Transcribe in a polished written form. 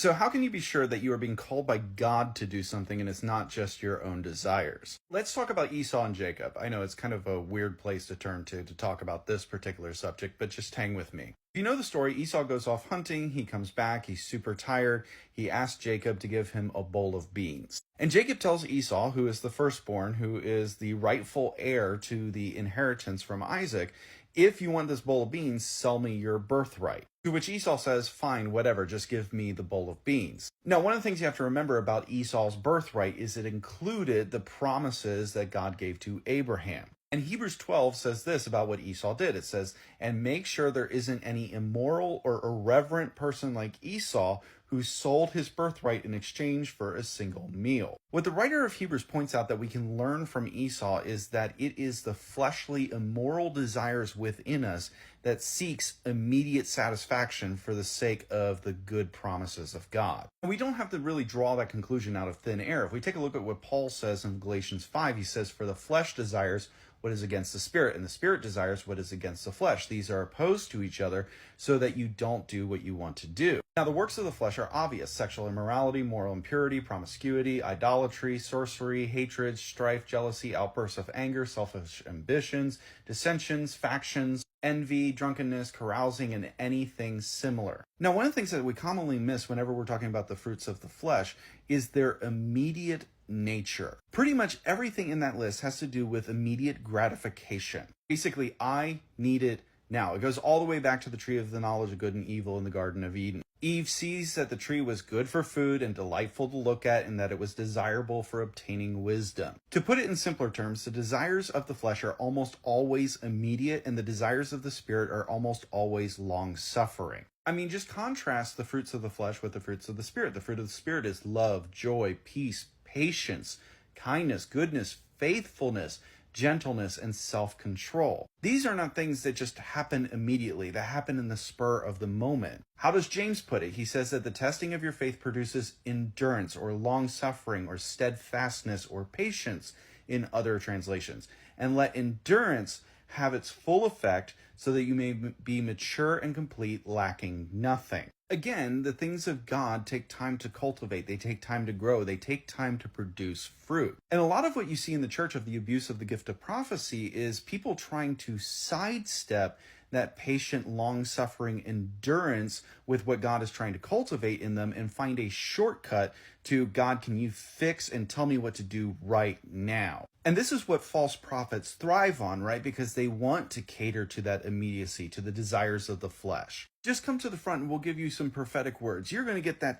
So, how can you be sure that you are being called by God to do something and it's not just your own desires? Let's talk about Esau and Jacob. I know it's kind of a weird place to turn to talk about this particular subject, but just hang with me. If you know the story, Esau goes off hunting, he comes back, he's super tired, he asks Jacob to give him a bowl of beans. And Jacob tells Esau, who is the firstborn, who is the rightful heir to the inheritance from Isaac, if you want this bowl of beans, sell me your birthright. To which Esau says, fine, whatever, just give me the bowl of beans. Now, one of the things you have to remember about Esau's birthright is it included the promises that God gave to Abraham. And Hebrews 12 says this about what Esau did. It says, and make sure there isn't any immoral or irreverent person like Esau who sold his birthright in exchange for a single meal. What the writer of Hebrews points out that we can learn from Esau is that it is the fleshly, immoral desires within us that seeks immediate satisfaction for the sake of the good promises of God. And we don't have to really draw that conclusion out of thin air. If we take a look at what Paul says in Galatians 5, he says, for the flesh desires what is against the spirit, and the spirit desires what is against the flesh. These are opposed to each other so that you don't do what you want to do. Now, the works of the flesh are obvious: sexual immorality, moral impurity, promiscuity, idolatry, sorcery, hatred, strife, jealousy, outbursts of anger, selfish ambitions, dissensions, factions, envy, drunkenness, carousing, and anything similar. Now, one of the things that we commonly miss whenever we're talking about the fruits of the flesh is their immediate nature. Pretty much everything in that list has to do with immediate gratification. Basically, I need it now. It goes all the way back to the tree of the knowledge of good and evil in the Garden of Eden. Eve sees that the tree was good for food and delightful to look at, and that it was desirable for obtaining wisdom. To put it in simpler terms, the desires of the flesh are almost always immediate, and the desires of the spirit are almost always long-suffering. I mean, just contrast the fruits of the flesh with the fruits of the spirit. The fruit of the spirit is love, joy, peace, patience, kindness, goodness, faithfulness, gentleness, and self-control. These are not things that just happen immediately, that happen in the spur of the moment. How does James put it? He says that the testing of your faith produces endurance or long-suffering or steadfastness or patience in other translations. And let endurance have its full effect so that you may be mature and complete, lacking nothing. Again, the things of God take time to cultivate. They take time to grow. They take time to produce fruit. And a lot of what you see in the church of the abuse of the gift of prophecy is people trying to sidestep that patient, long-suffering endurance with what God is trying to cultivate in them and find a shortcut to, God, can you fix and tell me what to do right now? And this is what false prophets thrive on, right? Because they want to cater to that immediacy, to the desires of the flesh. Just come to the front and we'll give you some prophetic words. You're going to get that